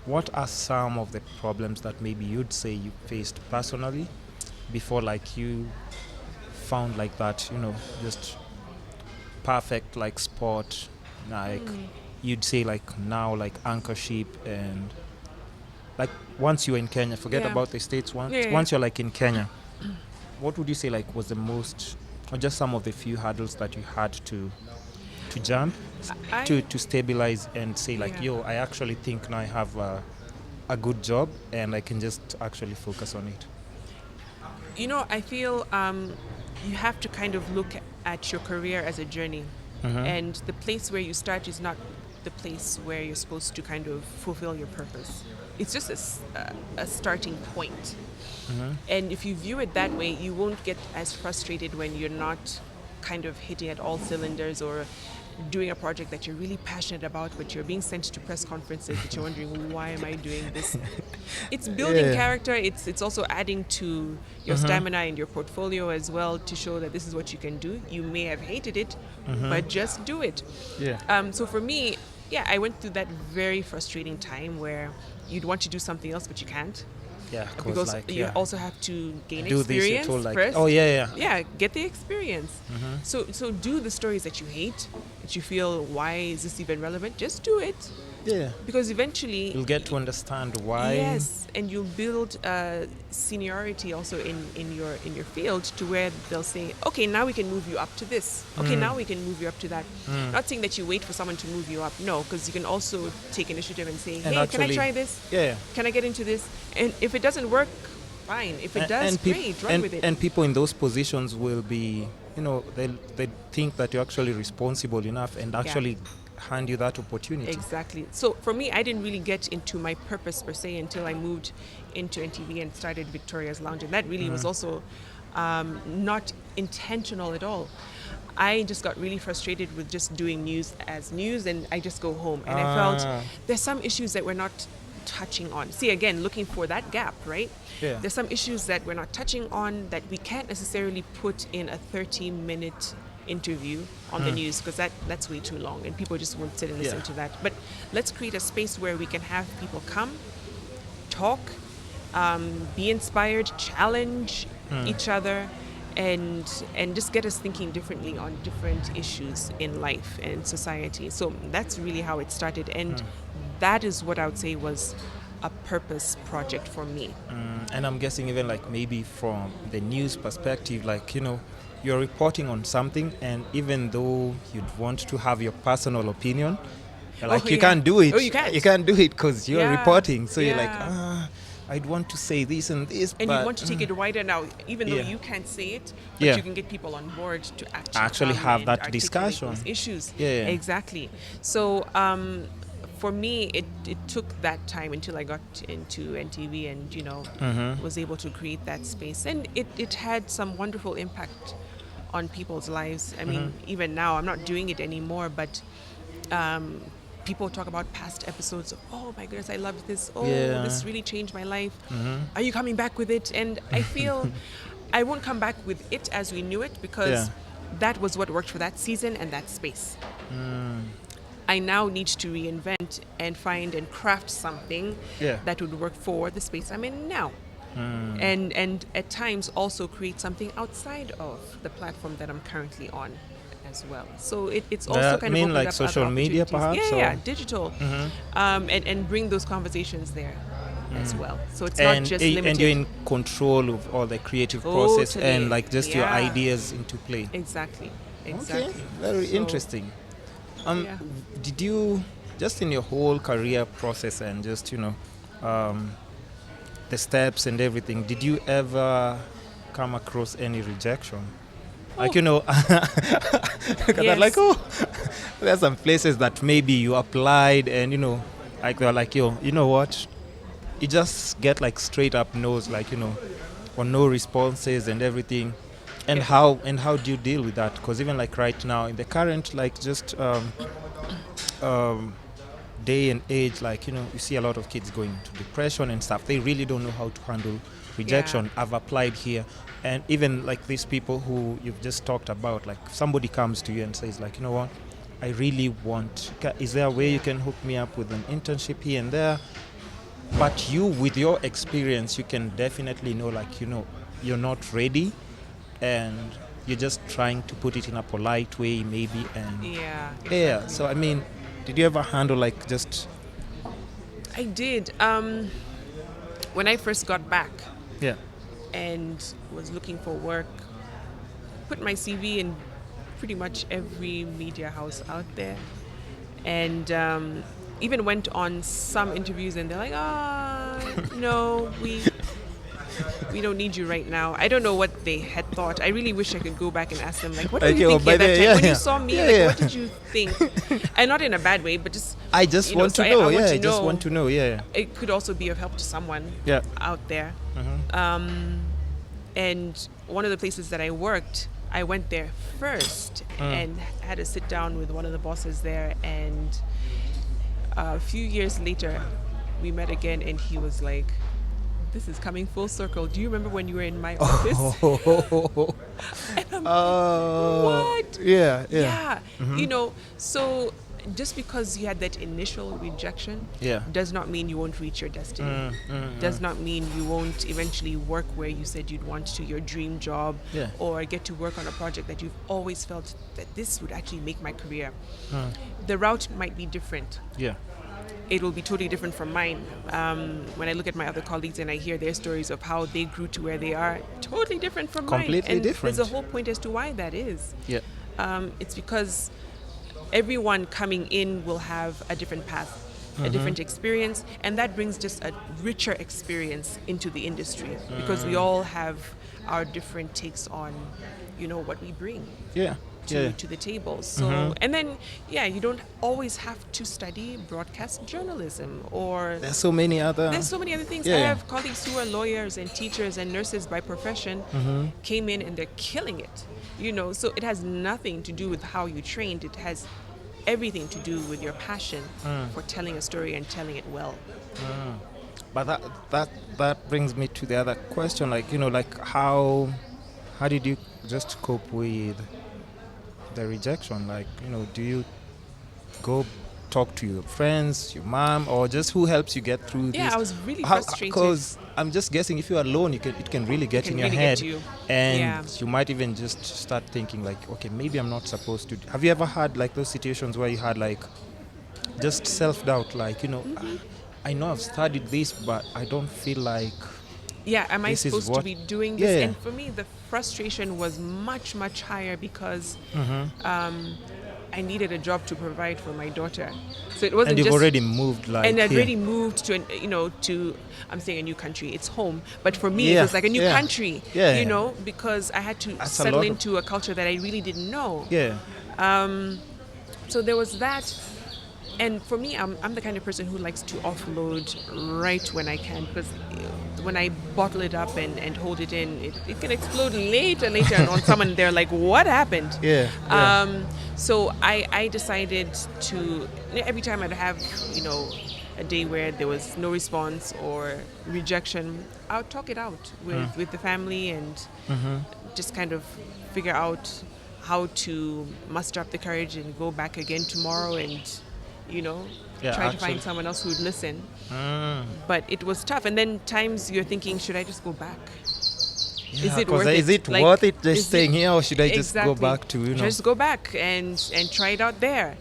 what are some of the problems that maybe you'd say you faced personally before like you found like that, just perfect like sport, like you'd say like now like anchorship, and like once you're in Kenya, forget Yeah. about the States, once Yeah. once you're like in Kenya, what would you say like was the most, or just some of the few hurdles that you had to jump I to stabilize and say like, yeah. yo, I actually think now I have a good job and I can just actually focus on it. I feel you have to kind of look at your career as a journey. Mm-hmm. And the place where you start is not the place where you're supposed to kind of fulfill your purpose. It's just a starting point. Mm-hmm. And if you view it that way, you won't get as frustrated when you're not kind of hitting at all cylinders, or doing a project that you're really passionate about, but you're being sent to press conferences that you're wondering, why am I doing this? It's building Yeah. character. It's also adding to your Mm-hmm. stamina and your portfolio as well, to show that this is what you can do. You may have hated it, but just do it. Yeah. So for me, yeah, I went through that very frustrating time where you'd want to do something else, but you can't, Yeah, because like, you also have to gain do this, experience it's all like, first. oh yeah. Yeah, get the experience. Mm-hmm. So do the stories that you hate, that you feel, why is this even relevant? Just do it, Yeah, because eventually you'll get to understand why. yes, and you'll build seniority also in your field, to where they'll say, okay, now we can move you up to this. Okay, now we can move you up to that. Not saying that you wait for someone to move you up. No, because you can also take initiative and say, And hey, can I actually- try this? Yeah. Can I get into this? And if it doesn't work, fine. If it does, great, run with it. And people in those positions will be, they think that you're actually responsible enough and actually hand you that opportunity. Exactly. So for me, I didn't really get into my purpose per se until I moved into NTV and started Victoria's Lounge, and that really was also not intentional at all. I just got really frustrated with just doing news as news, and I just go home. And I felt there's some issues that we're not touching on. See, again, looking for that gap, right? Yeah. There's some issues that we're not touching on, that we can't necessarily put in a 30-minute interview on the news, because that's way too long and people just won't sit and listen to that. But let's create a space where we can have people come, talk, be inspired, challenge each other, and just get us thinking differently on different issues in life and society. So that's really how it started, and that is what I would say was a purpose project for me. And I'm guessing even like maybe from the news perspective, like, you're reporting on something, and even though you'd want to have your personal opinion, you're like, Oh, you yeah. can't do it. Oh, you can't. You can't do it because you're Yeah. reporting. So you're like, Yeah. I'd want to say this and this, And but you want to take it wider now, even though Yeah. you can't say it, but Yeah. you can get people on board to Actually come have and that articulate discussion. those issues. Yeah. Exactly. So for me, it took that time until I got into NTV and was able to create that space, and it had some wonderful impact on people's lives. I mean, even now I'm not doing it anymore, but people talk about past episodes of, oh my goodness, I loved this. Oh, Yeah. this really changed my life. Are you coming back with it? And I feel I won't come back with it as we knew it, because Yeah. that was what worked for that season and that space. I now need to reinvent and find and craft something Yeah. that would work for the space I'm in now. And at times also create something outside of the platform that I'm currently on as well. So it's also That kind mean of like opened up social other media opportunities. perhaps, Yeah, or- digital, and bring those conversations there as well. So it's not just limited. and you're in control of all the creative process Totally. and like just your Yeah. ideas into play. Exactly. Okay, very So, interesting. yeah. Did you, just in your whole career process and just the steps and everything, did you ever come across any rejection? Like, because Yes. I'm like, there's some places that maybe you applied and like they're like, yo, you know what? You just get like straight up no's, like or no responses and everything. And Yeah. how do you deal with that? Because even like right now in the current like just day and age, like you see a lot of kids going into depression and stuff. They really don't know how to handle rejection. Yeah. I've applied here, and even like these people who you've just talked about, like somebody comes to you and says like, you know what, I really want, is there a way you can hook me up with an internship here and there? but you, with your experience, you can definitely know, like, you're not ready, and you're just trying to put it in a polite way, maybe. And Yeah, yeah. exactly. So I mean, did you ever handle like just I did. When I first got back yeah? and was looking for work, put my CV in pretty much every media house out there, and even went on some interviews, and they're like, no, we don't need you right now. I don't know what they had thought. I really wish I could go back and ask them, like, what were Okay, you well, thinking by at that the- time? yeah, When yeah. you saw me, Yeah, like, yeah. what did you think? And not in a bad way, but just, I just want so to know. I want Yeah, to I just know. want to know. Yeah. It could also be of help to someone Yeah. out there. Mm-hmm. And one of the places that I worked, I went there first and had a sit down with one of the bosses there. And a few years later, we met again, and he was like, "This is coming full circle. Do you remember when you were in my office?" And I'm what? Yeah. Yeah. So just because you had that initial rejection Yeah. does not mean you won't reach your destiny. Does not mean you won't eventually work where you said you'd want to, your dream job, Yeah. or get to work on a project that you've always felt that this would actually make my career. The route might be different. Yeah. It will be totally different from mine. When I look at my other colleagues and I hear their stories of how they grew to where they are, totally different from mine. Completely And different. there's a whole point as to why that is. Yeah. It's because everyone coming in will have a different path, a different experience, and that brings just a richer experience into the industry because we all have our different takes on, what we bring Yeah. to the table. So, and then, you don't always have to study broadcast journalism or There's so many other. there's so many other things. Yeah. I have colleagues who are lawyers and teachers and nurses by profession, came in and they're killing it. So it has nothing to do with how you trained. It has everything to do with your passion for telling a story and telling it well. But that brings me to the other question, like, like how did you just cope with the rejection? Like, do you go talk to your friends, your mom, or just who helps you get through this? Yeah, I was really frustrated. Because I'm just guessing, if you're alone, it can really get can in your really head, get you. and Yeah. you might even just start thinking like, okay, maybe I'm not supposed to. Have you ever had like those situations where you had like just self-doubt, like, I know I've studied this, but I don't feel like Yeah, am I this is supposed to what- be doing this? Yeah. And for me, the frustration was much, much higher because I needed a job to provide for my daughter. So it wasn't and you've just already moved, like, and I'd here. already moved to I'm saying a new country. It's home, but for me Yeah, it was like a new yeah. country. Yeah. Because I had to That's a settle lot of- into a culture that I really didn't know. Yeah. So there was that. And for me, I'm the kind of person who likes to offload right when I can, because when I bottle it up and hold it in, it can explode later and on someone. They're like, what happened? Yeah. So I decided to, every time I'd have, a day where there was no response or rejection, I would talk it out with the family and just kind of figure out how to muster up the courage and go back again tomorrow and, Yeah, try to actually- find someone else who would listen. But it was tough. And then times you're thinking, should I just go back? Is it worth it? Is it Like, worth it is just staying here, or should I just go Exactly. back to, Just go back and try it out there.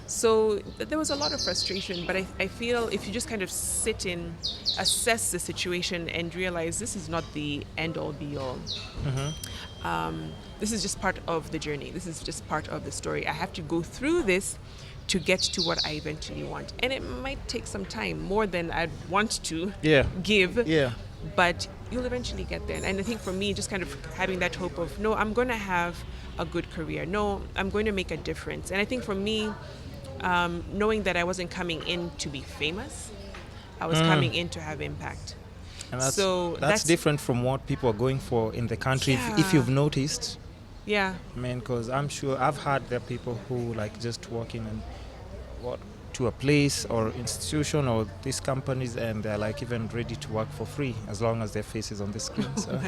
So there was a lot of frustration, but I feel if you just kind of sit in, assess the situation and realize this is not the end all be all. This is just part of the journey. This is just part of the story. I have to go through this to get to what I eventually want. And it might take some time, more than I'd want to give. Yeah. But you'll eventually get there. And I think for me, just kind of having that hope of, no, I'm going to have a good career. No, I'm going to make a difference. And I think for me, knowing that I wasn't coming in to be famous, I was coming in to have impact. And that's, So that's different from what people are going for in the country, if Yeah. you've noticed. Yeah. Man, because I'm sure I've heard there are people who like just walk in and what to a place or institution or these companies, and they're like even ready to work for free as long as their face is on the screen. So.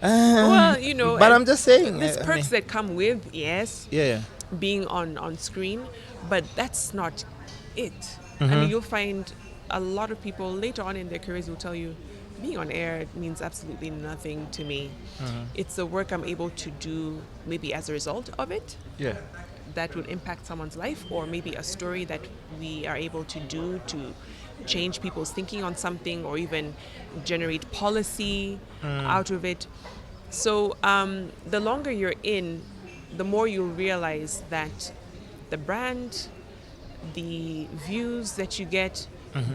Well, but I'm just saying, there's I perks mean, that come with, yes, yeah, being on screen, but that's not it. I mean, you'll find a lot of people later on in their careers will tell you, being on air means absolutely nothing to me. It's the work I'm able to do maybe as a result of it Yeah. that will impact someone's life, or maybe a story that we are able to do to change people's thinking on something, or even generate policy out of it. So the longer you're in, the more you'll realize that the brand, the views that you get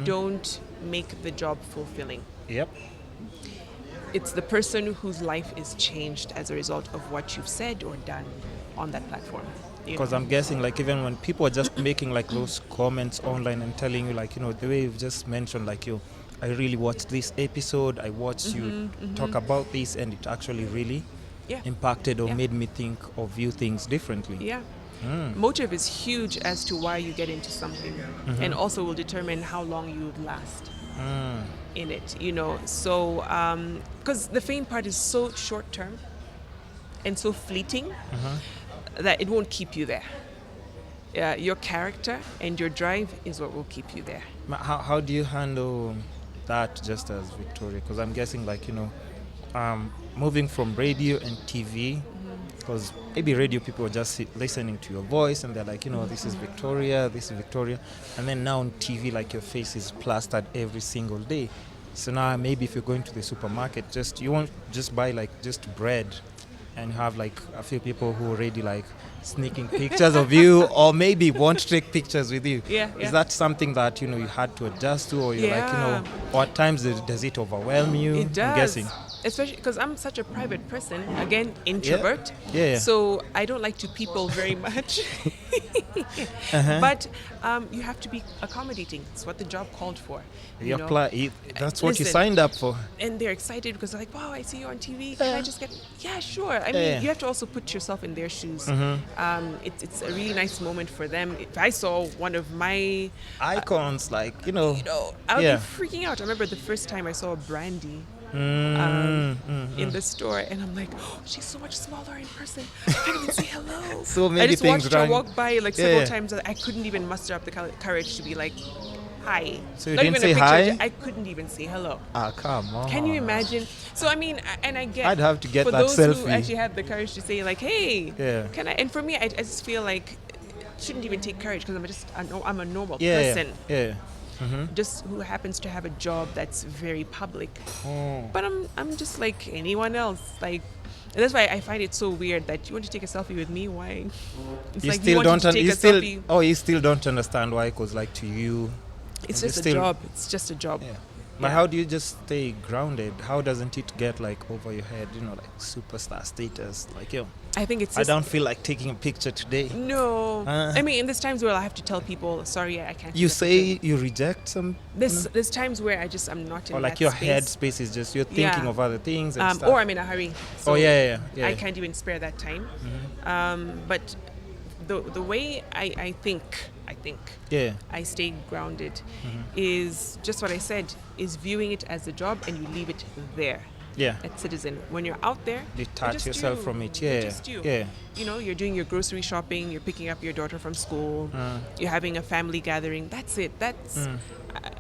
don't make the job fulfilling. Yep. It's the person whose life is changed as a result of what you've said or done on that platform. Because I'm guessing, like, even when people are just making like those comments online and telling you, like, the way you've just mentioned, like, I really watched this episode, I watched you talk about this, and it actually really impacted or made me think or view things differently. Yeah. Motive is huge as to why you get into something, and also will determine how long you would last in it. So because the fame part is so short term and so fleeting that it won't keep you there. Your character and your drive is what will keep you there. How do you handle that, just as Victoria? Because I'm guessing, like, moving from radio and TV, because maybe radio people are just listening to your voice and they're like, this is Victoria, and then now on TV, like, your face is plastered every single day. So now maybe if you're going to the supermarket, you won't just buy like just bread, and you have like a few people who already like sneaking pictures of you, or maybe want to take pictures with you. Is that something that you had to adjust to, or you're like, or at times does it overwhelm you? It does. I'm guessing. Especially because I'm such a private person, again, introvert. Yeah. So I don't like to people very much. But you have to be accommodating. It's what the job called for. That's what you signed up for. And they're excited because they're like, wow, I see you on TV. Can I just get... Yeah, sure. I mean, you have to also put yourself in their shoes. It's a really nice moment for them. If I saw one of my... icons, I would be freaking out. I remember the first time I saw Brandy in the store, and I'm like, oh, she's so much smaller in person. I can't even say hello. So many I just things watched her walk by like several times that I couldn't even muster up the courage to be like, hi. So you didn't say hi? I couldn't even say hello. Come on. Can you imagine? So I mean, and I get, I'd have to get for that those selfie. who actually have the courage to say like, hey, Yeah. can I? And for me, I just feel like it shouldn't even take courage because I'm a normal person. Yeah. Just who happens to have a job that's very public. But I'm just like anyone else. Like, and that's why I find it so weird that you want to take a selfie with me. Why? It's You like still you want to take a selfie. you still don't understand why? Because like to you, It's just a job. It's just a job. Yeah. But how do you just stay grounded? How doesn't it get like over your head? Like superstar status. Like I think it's. I don't feel like taking a picture today. No. I mean, in there's times where I have to tell people, sorry, I can't. You say you reject some. There's times where I'm not in. Or like that your space. head space is just you're thinking of other things and stuff. Or I'm in a hurry. So yeah. I can't even spare that time. But the way I think I stay grounded is just what I said, is viewing it as a job, and you leave it there. Yeah. At Citizen. When you're out there, detach yourself from it. Yeah. Just you. Yeah. You're doing your grocery shopping, you're picking up your daughter from school, you're having a family gathering. That's it.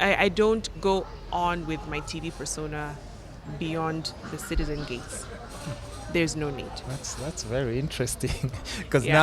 I don't go on with my TV persona beyond the Citizen gates. There's no need. That's very interesting because